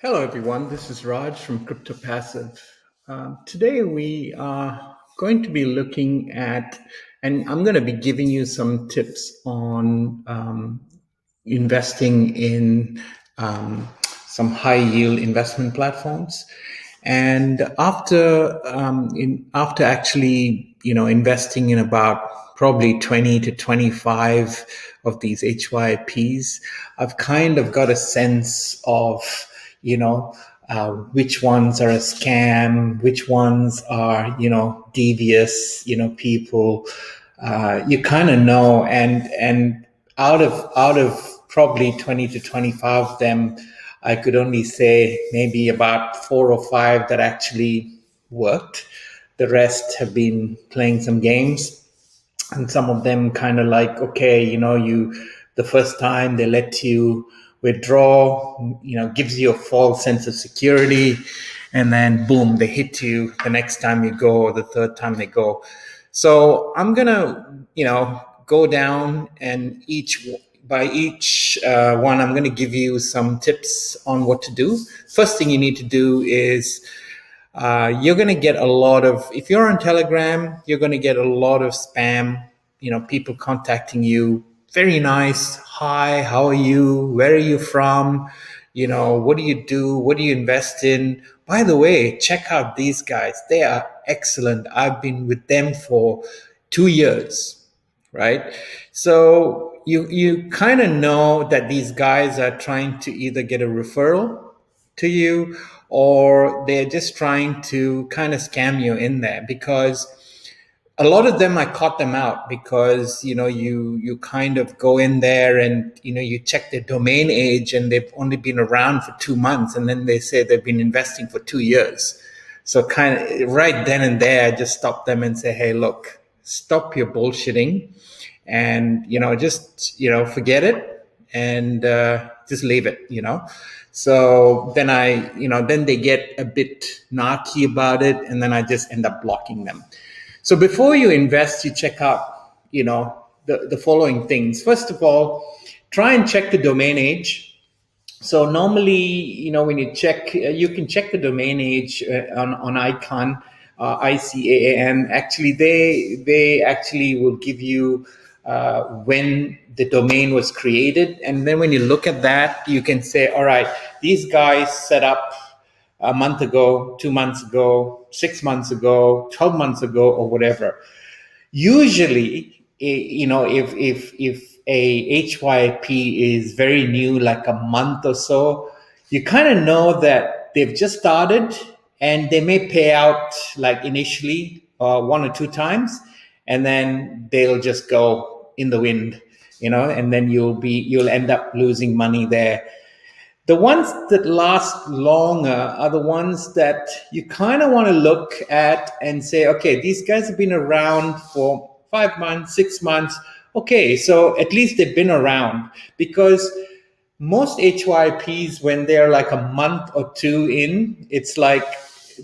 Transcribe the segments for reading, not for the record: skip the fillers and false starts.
Hello, everyone. This is Raj from CryptoPassive. Today, we are going to be looking at, and I'm going to be giving you some tips on investing in some high yield investment platforms. And after actually, investing in about probably 20 to 25 of these HYPs, I've kind of got a sense of, which ones are a scam, which ones are, devious, people, you kind of know. And out of probably 20 to 25 of them, I could only say maybe about 4 or 5 that actually worked. The rest have been playing some games, and some of them kind of like, okay, the first time they let you withdraw, gives you a false sense of security, and then boom, they hit you the next time you go or the third time they go. So I'm gonna, go down, and each one, I'm going to give you some tips on what to do. First thing you need to do is you're going to get a lot of, if you're on Telegram, you're going to get a lot of spam, people contacting you. Very nice. Hi, how are you? Where are you from? What do you do? What do you invest in? By the way, check out these guys. They are excellent. I've been with them for 2 years, right? So you kind of know that these guys are trying to either get a referral to you, or they're just trying to kind of scam you in there, because a lot of them, I caught them out because you kind of go in there and you check their domain age, and they've only been around for 2 months, and then they say they've been investing for 2 years. So kind of right then and there, I just stop them and say, hey, look, stop your bullshitting, and just forget it, and just leave it. So then then they get a bit narky about it, and then I just end up blocking them. So before you invest, you check out the following things. First of all, try and check the domain age. So normally, when you check, you can check the domain age on ICANN, ICANN. Actually, they actually will give you when the domain was created, and then when you look at that, you can say, all right, these guys set up a month ago, 2 months ago, 6 months ago, 12 months ago, or whatever. Usually, if a HYP is very new, like a month or so, you kind of know that they've just started, and they may pay out like initially 1 or 2 times, and then they'll just go in the wind, and then you'll end up losing money there. The ones that last longer are the ones that you kind of want to look at and say, okay, these guys have been around for 5 months, 6 months. Okay, so at least they've been around, because most HYPs, when they're like a month or two in, it's like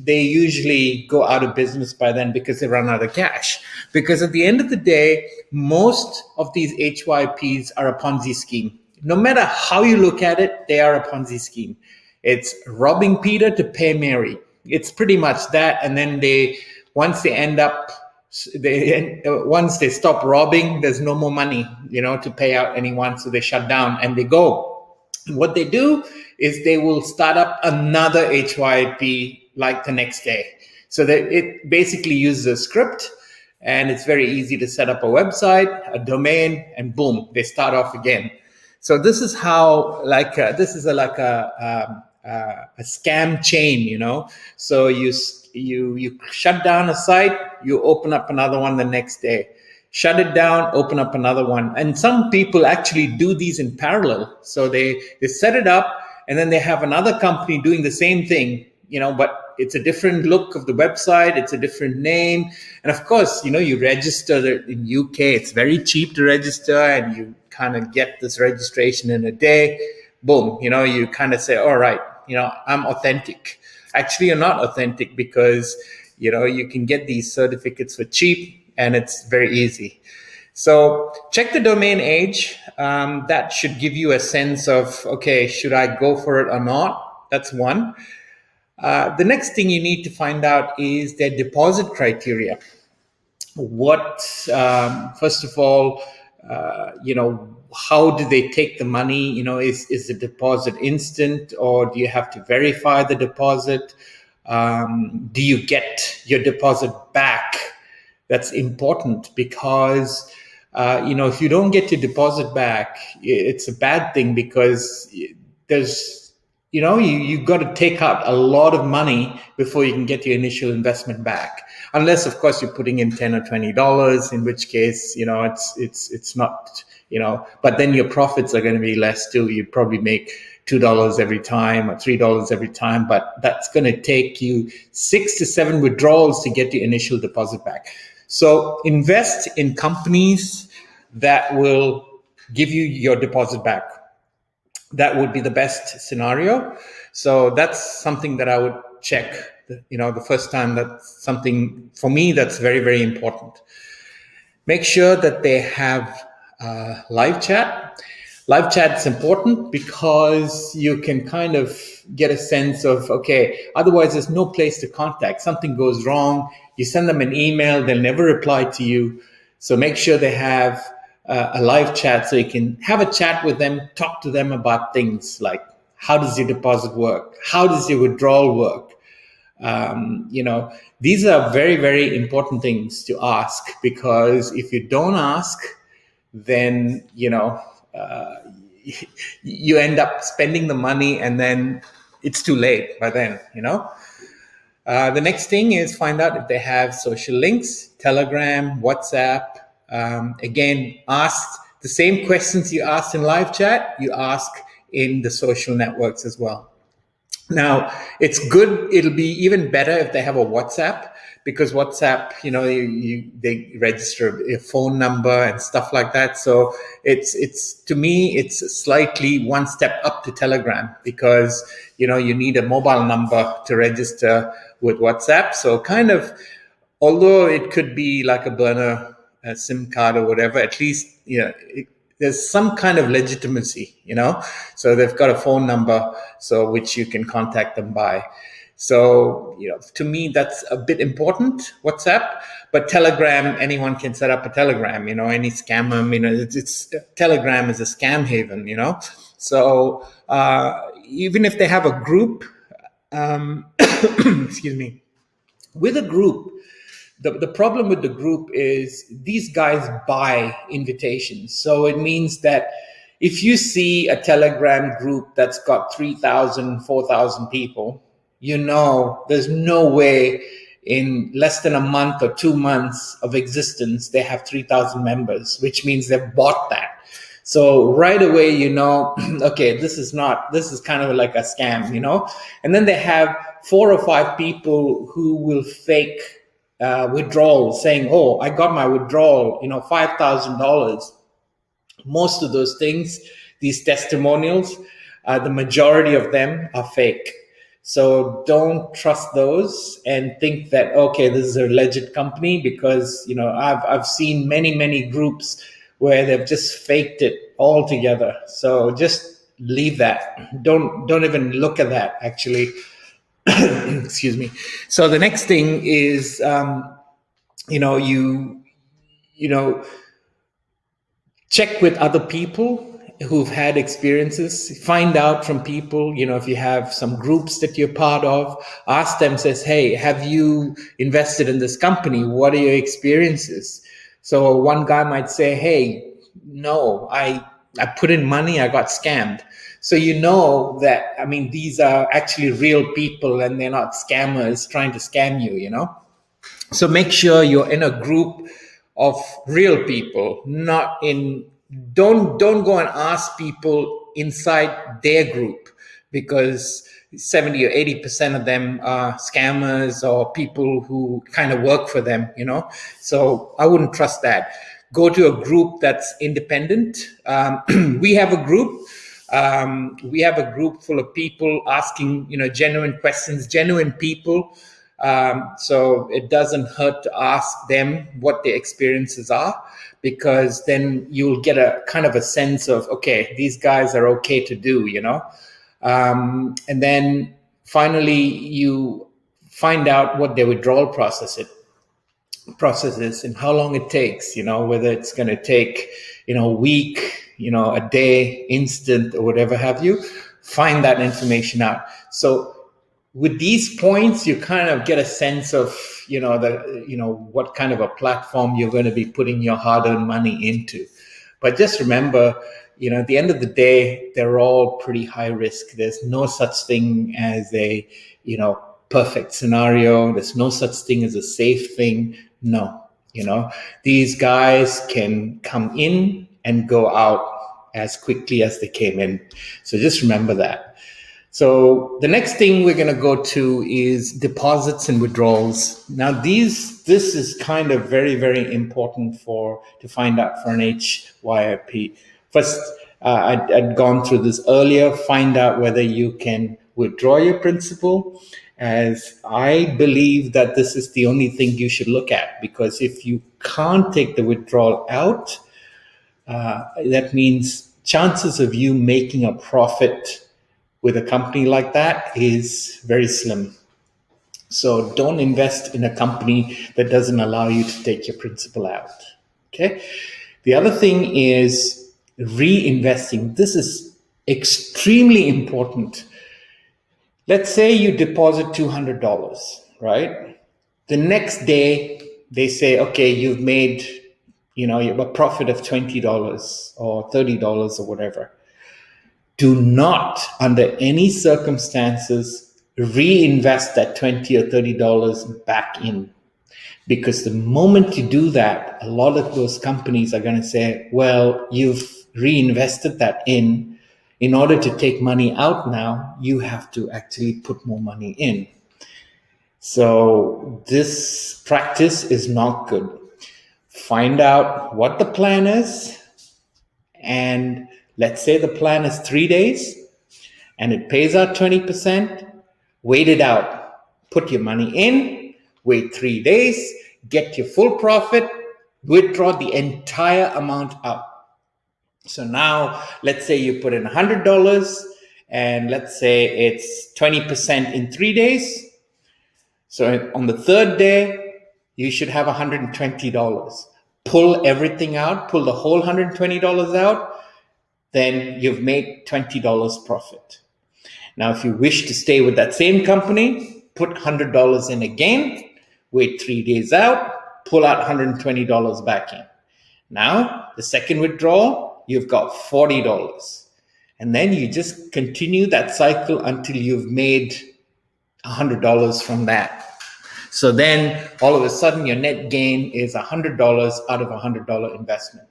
they usually go out of business by then because they run out of cash. Because at the end of the day, most of these HYPs are a Ponzi scheme. No matter how you look at it, they are a Ponzi scheme. It's robbing Peter to pay Mary. It's pretty much that. And then once they stop robbing, there's no more money, to pay out anyone. So they shut down and they go. What they do is they will start up another HYP like the next day. So that it basically uses a script, and it's very easy to set up a website, a domain, and boom, they start off again. So this is how, this is like a scam chain, So you shut down a site, you open up another one the next day. Shut it down, open up another one. And some people actually do these in parallel. So they set it up, and then they have another company doing the same thing, but it's a different look of the website, it's a different name. And of course, you register in UK, it's very cheap to register, and you kind of get this registration in a day. Boom, you kind of say, all right, I'm authentic. Actually, you're not authentic, because you can get these certificates for cheap, and it's very easy. So check the domain age. That should give you a sense of, okay, should I go for it or not? That's one. The next thing you need to find out is their deposit criteria. What, first of all, how do they take the money? Is the deposit instant, or do you have to verify the deposit? Do you get your deposit back? That's important because, if you don't get your deposit back, it's a bad thing, because there's, you've got to take out a lot of money before you can get your initial investment back. Unless, of course, you're putting in $10 or $20, in which case, it's not, but then your profits are going to be less too. You probably make $2 every time or $3 every time, but that's going to take you 6 to 7 withdrawals to get your initial deposit back. So invest in companies that will give you your deposit back. That would be the best scenario. So that's something that I would check, the first time. That's something for me that's very, very important. Make sure that they have live chat. Live chat is important because you can kind of get a sense of, okay, otherwise there's no place to contact. Something goes wrong, you send them an email, they'll never reply to you. So make sure they have a live chat so you can have a chat with them, talk to them about things like, how does your deposit work? How does your withdrawal work? These are very, very important things to ask, because if you don't ask, then, you end up spending the money and then it's too late by then, The next thing is find out if they have social links, Telegram, WhatsApp. Again, ask the same questions you asked in live chat, you ask in the social networks as well. Now, it's good. It'll be even better if they have a WhatsApp, because WhatsApp, they register a phone number and stuff like that. So it's to me, it's slightly one step up to Telegram, because, you need a mobile number to register with WhatsApp. So kind of, although it could be like a burner, a SIM card or whatever, at least, there's some kind of legitimacy, so they've got a phone number, so which you can contact them by. So, to me, that's a bit important, WhatsApp. But Telegram, anyone can set up a Telegram, any scammer, it's Telegram is a scam haven, So even if they have a group, excuse me, with a group, the problem with the group is these guys buy invitations. So it means that if you see a Telegram group that's got 3,000, 4,000 people, there's no way in less than a month or 2 months of existence, they have 3,000 members, which means they've bought that. So right away, okay, this is kind of like a scam, and then they have 4 or 5 people who will fake withdrawal, saying, oh, I got my withdrawal, $5,000. Most of those things, these testimonials, the majority of them are fake. So don't trust those and think that, okay, this is a legit company, because, I've seen many, many groups where they've just faked it altogether. So just leave that. Don't even look at that, actually. Excuse me. So the next thing is, check with other people who've had experiences. Find out from people, if you have some groups that you're part of, ask them, says, hey, have you invested in this company? What are your experiences? So one guy might say, hey, no, I put in money, I got scammed. So that, these are actually real people and they're not scammers trying to scam you, So make sure you're in a group of real people, don't go and ask people inside their group, because 70 or 80% of them are scammers or people who kind of work for them, So I wouldn't trust that. Go to a group that's independent. We have a group. We have a group full of people asking, genuine questions, genuine people. So it doesn't hurt to ask them what their experiences are, because then you'll get a kind of a sense of, okay, these guys are okay to do, And then finally, you find out what their withdrawal process is and how long it takes, whether it's going to take, a week, a day, instant, or whatever have you. Find that information out. So with these points, you kind of get a sense of, what kind of a platform you're going to be putting your hard-earned money into. But just remember, at the end of the day, they're all pretty high risk. There's no such thing as a, perfect scenario. There's no such thing as a safe thing. No, these guys can come in and go out as quickly as they came in. So just remember that. So the next thing we're going to go to is deposits and withdrawals. Now, this is kind of very, very important to find out for an HYIP. First, I'd gone through this earlier. Find out whether you can withdraw your principal, as I believe that this is the only thing you should look at, because if you can't take the withdrawal out, that means chances of you making a profit with a company like that is very slim. So don't invest in a company that doesn't allow you to take your principal out. Okay. The other thing is reinvesting. This is extremely important. Let's say you deposit $200, right? The next day they say, okay, you've made, you have a profit of $20 or $30 or whatever. Do not, under any circumstances, reinvest that $20 or $30 back in. Because the moment you do that, a lot of those companies are going to say, well, you've reinvested that in order to take money out now, you have to actually put more money in. So this practice is not good. Find out what the plan is, and let's say the plan is 3 days and it pays out 20%, wait it out. Put your money in, wait 3 days, get your full profit, withdraw the entire amount out. So now let's say you put in $100 and let's say it's 20% in 3 days. So on the third day, you should have $120. Pull everything out, pull the whole $120 out, then you've made $20 profit. Now, if you wish to stay with that same company, put $100 in again, wait 3 days out, pull out $120 back in. Now, the second withdrawal, you've got $40. And then you just continue that cycle until you've made $100 from that. So then all of a sudden your net gain is $100 out of a $100 investment.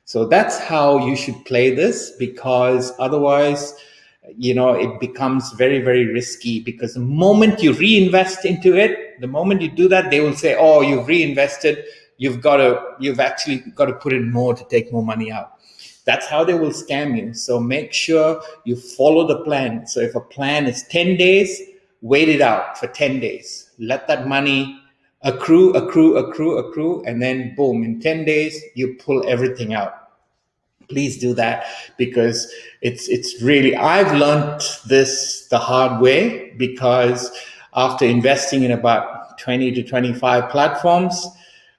So that's how you should play this, because otherwise, it becomes very, very risky, because the moment you reinvest into it, the moment you do that, they will say, oh, you've reinvested, you've actually got to put in more to take more money out. That's how they will scam you. So make sure you follow the plan. So if a plan is 10 days, wait it out for 10 days. Let that money accrue, and then boom, in 10 days, you pull everything out. Please do that, because it's really, I've learned this the hard way, because after investing in about 20 to 25 platforms,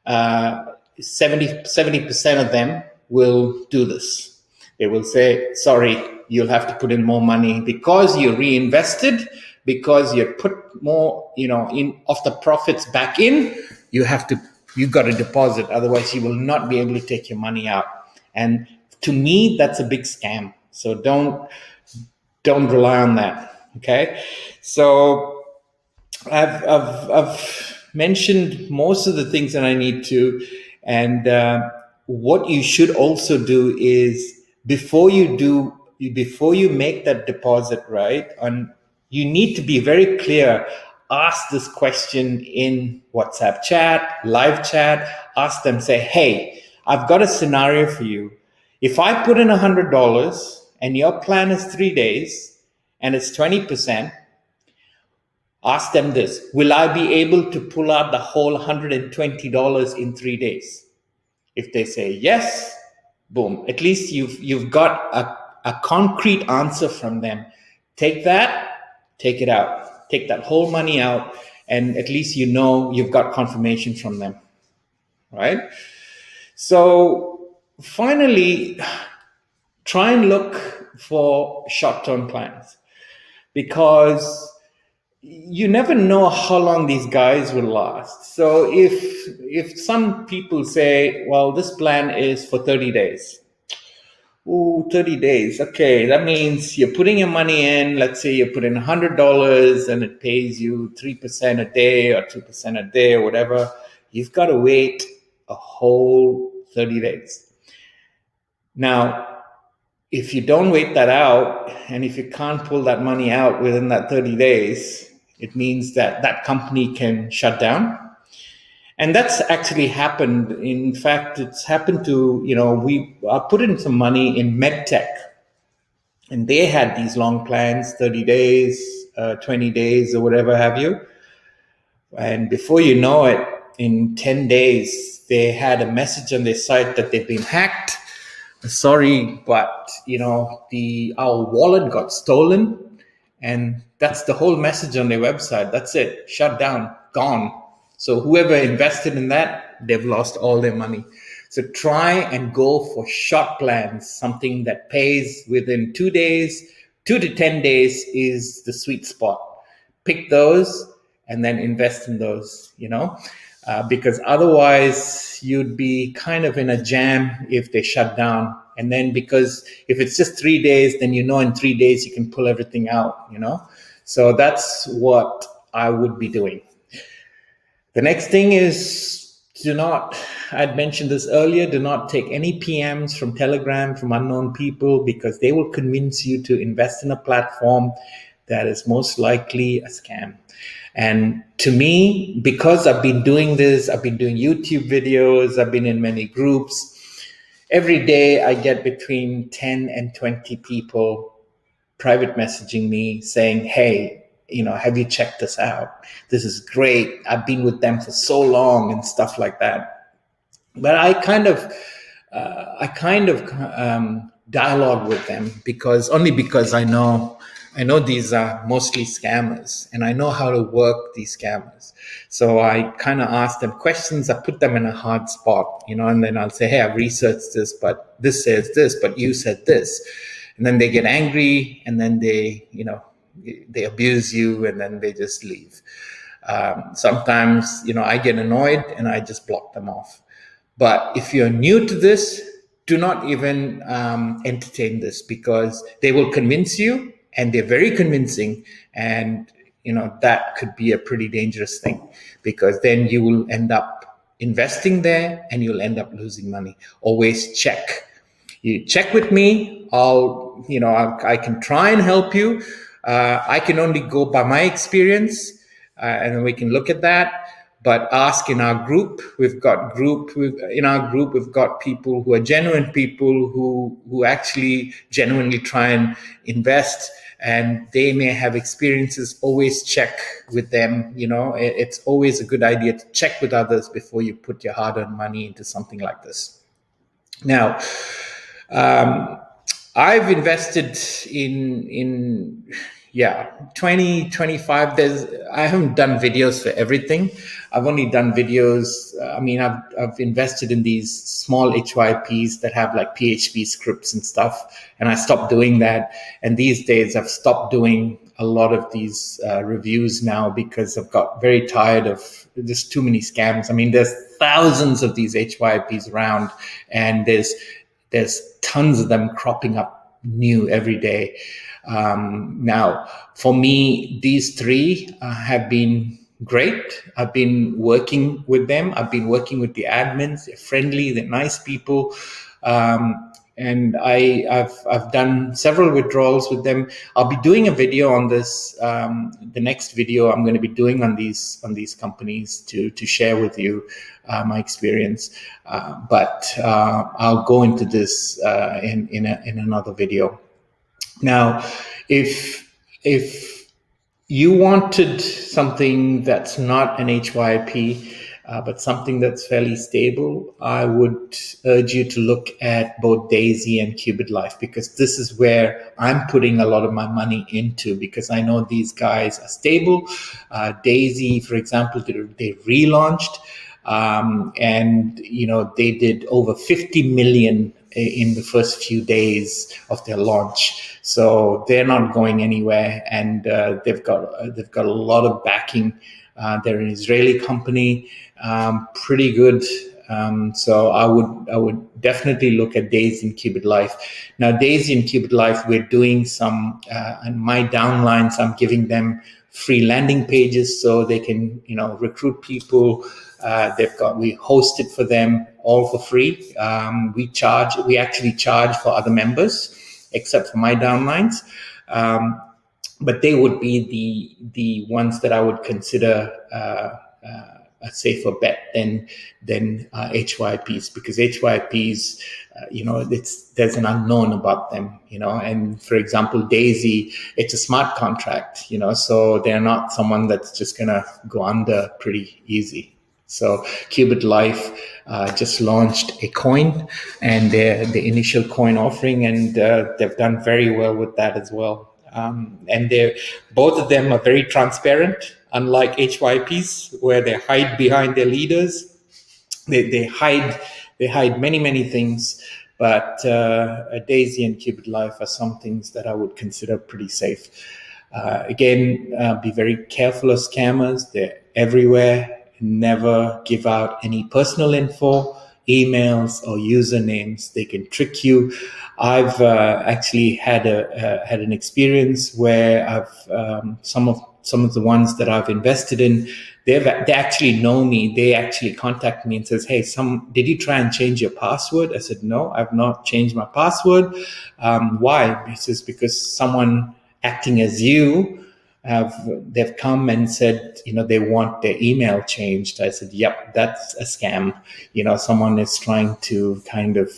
70% of them will do this. They will say, sorry, you'll have to put in more money because you reinvested, because you put more, in of the profits back in, you've got to deposit. Otherwise you will not be able to take your money out. And to me, that's a big scam. So don't rely on that. Okay. So I've mentioned most of the things that I need to, and what you should also do is before you make that deposit, right? You need to be very clear. Ask this question in WhatsApp chat, live chat. Ask them, say, hey, I've got a scenario for you. If I put in $100 and your plan is 3 days and it's 20%, ask them this: will I be able to pull out the whole $120 in 3 days? If they say yes, boom, at least you've got a concrete answer from them. Take that, take it out, take that whole money out, and at least you know you've got confirmation from them, right? So finally, try and look for short-term plans, because you never know how long these guys will last. So if some people say, well, this plan is for 30 days. Ooh, 30 days. Okay, that means you're putting your money in. Let's say you put in $100 and it pays you 3% a day or 2% a day or whatever. You've got to wait a whole 30 days. Now, if you don't wait that out, and if you can't pull that money out within that 30 days, it means that that company can shut down. And that's actually happened. In fact, it's happened to, we put in some money in medtech, and they had these long plans, 30 days, 20 days, or whatever have you. And before you know it, in 10 days, they had a message on their site that they've been hacked. Sorry, but our wallet got stolen, and that's the whole message on their website. That's it, shut down, gone. So whoever invested in that, they've lost all their money. So try and go for short plans, something that pays within 2 days. 2 to 10 days is the sweet spot. Pick those and then invest in those, because otherwise you'd be kind of in a jam if they shut down. And then because if it's just 3 days, then in 3 days you can pull everything out, So that's what I would be doing. The next thing is, I'd mentioned this earlier, do not take any PMs from Telegram, from unknown people, because they will convince you to invest in a platform that is most likely a scam. And to me, because I've been doing this, I've been doing YouTube videos, I've been in many groups, every day I get between 10 and 20 people private messaging me saying, hey, have you checked this out? This is great. I've been with them for so long and stuff like that. But I kind of dialogue with them because I know these are mostly scammers, and I know how to work these scammers. So I kind of ask them questions. I put them in a hard spot, and then I'll say, hey, I've researched this, but this says this, but you said this. And then they get angry, and then they abuse you, and then they just leave. Sometimes, I get annoyed and I just block them off. But if you're new to this, do not even entertain this, because they will convince you, and they're very convincing. And, that could be a pretty dangerous thing, because then you will end up investing there and you'll end up losing money. Always check. You check with me. I can try and help you. I can only go by my experience, and we can look at that. But ask in our group. We've got people who are genuine people who actually genuinely try and invest, and they may have experiences. Always check with them. It's always a good idea to check with others before you put your hard-earned money into something like this. Now, I've invested in 20, 25. I haven't done videos for everything. I've only done videos. I've invested in these small HYIPs that have like PHP scripts and stuff, and I stopped doing that. And these days I've stopped doing a lot of these reviews now, because I've got very tired of just too many scams. There's thousands of these HYIPs around, and there's tons of them cropping up new every day. Now, for me, these three have been great. I've been working with them. I've been working with the admins. They're friendly. They're nice people. And I've done several withdrawals with them. I'll be doing a video on this. The next video I'm going to be doing on these companies to share with you my experience. But I'll go into this in another video. Now, if you wanted something that's not an HYIP, but something that's fairly stable, I would urge you to look at both Daisy and Qubit Life, because this is where I'm putting a lot of my money into, because I know these guys are stable. Daisy, for example, they relaunched, and they did over 50 million in the first few days of their launch. So they're not going anywhere, and they've got a lot of backing. They're an Israeli company, pretty good. So I would definitely look at Daisy and Qubit Life. Now, Daisy and Qubit Life, we're doing some, and my downlines, I'm giving them free landing pages so they can, recruit people. We host it for them all for free. We actually charge for other members, except for my downlines. But they would be the ones that I would consider a safer bet than HYPs, because HYPs, there's an unknown about them, and for example, Daisy, it's a smart contract, so they're not someone that's just gonna go under pretty easy. So Qubit Life just launched a coin, and the initial coin offering, and they've done very well with that as well. And both of them are very transparent, unlike HYPs, where they hide behind their leaders. They hide many things, but Daisy and Qubit Life are some things that I would consider pretty safe. Again, be very careful of scammers. They're everywhere. Never give out any personal info, emails, or usernames. They can trick you. I've actually had an experience where I've some of the ones that I've invested in, they actually know me. They actually contact me and says, "Hey, did you try and change your password?" I said, "No, I've not changed my password." Why? He says, "Because someone acting as you they've come and said, they want their email changed." I said, "Yep, that's a scam. Someone is trying to kind of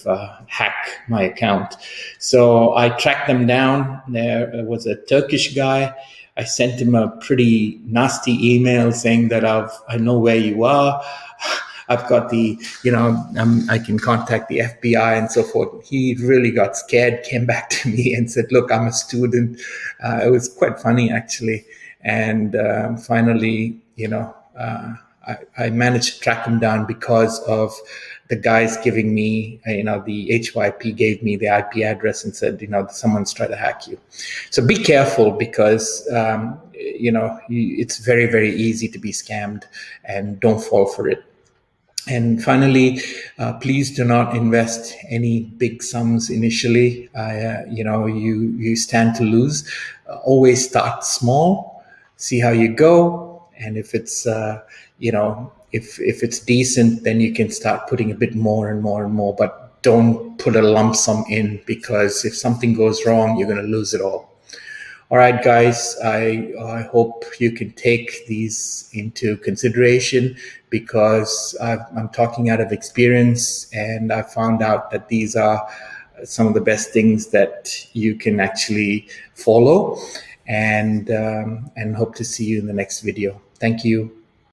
hack my account." So I tracked them down. There was a Turkish guy. I sent him a pretty nasty email saying that I know where you are. I've got I can contact the FBI and so forth. He really got scared, came back to me and said, "Look, I'm a student." It was quite funny, actually. And finally, I managed to track him down because of the guys giving me, the HYP gave me the IP address and said, someone's trying to hack you. So be careful, because, it's very, very easy to be scammed, and don't fall for it. And finally, please do not invest any big sums initially. You stand to lose. Always start small, see how you go, and if it's if it's decent, then you can start putting a bit more and more and more. But don't put a lump sum in, because if something goes wrong, you're going to lose it all. All right, guys, I hope you can take these into consideration, because I'm talking out of experience, and I found out that these are some of the best things that you can actually follow, and hope to see you in the next video. Thank you.